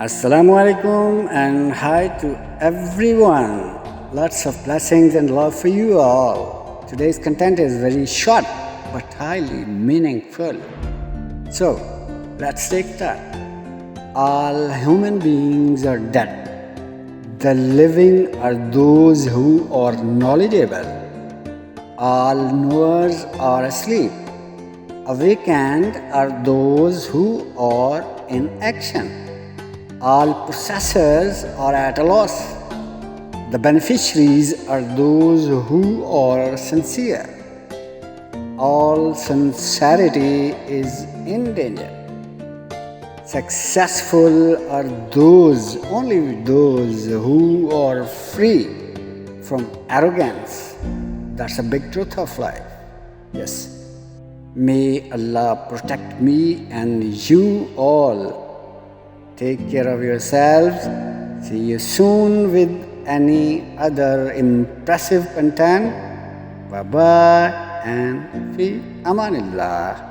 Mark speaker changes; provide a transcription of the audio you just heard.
Speaker 1: Assalamu alaikum and hi to everyone. Lots of blessings and love for you all. Today's content is very short but highly meaningful. So, let's take that. All human beings are dead. The living are those who are knowledgeable. All knowers are asleep. Awakened are those who are in action. All possessors are at a loss. The beneficiaries are those who are sincere. All sincerity is in danger. Successful are only those who are free from arrogance. That's a big truth of life. Yes. May Allah protect me and you all. Take care of yourselves. See you soon with any other impressive content. Bye bye and fi amanillah.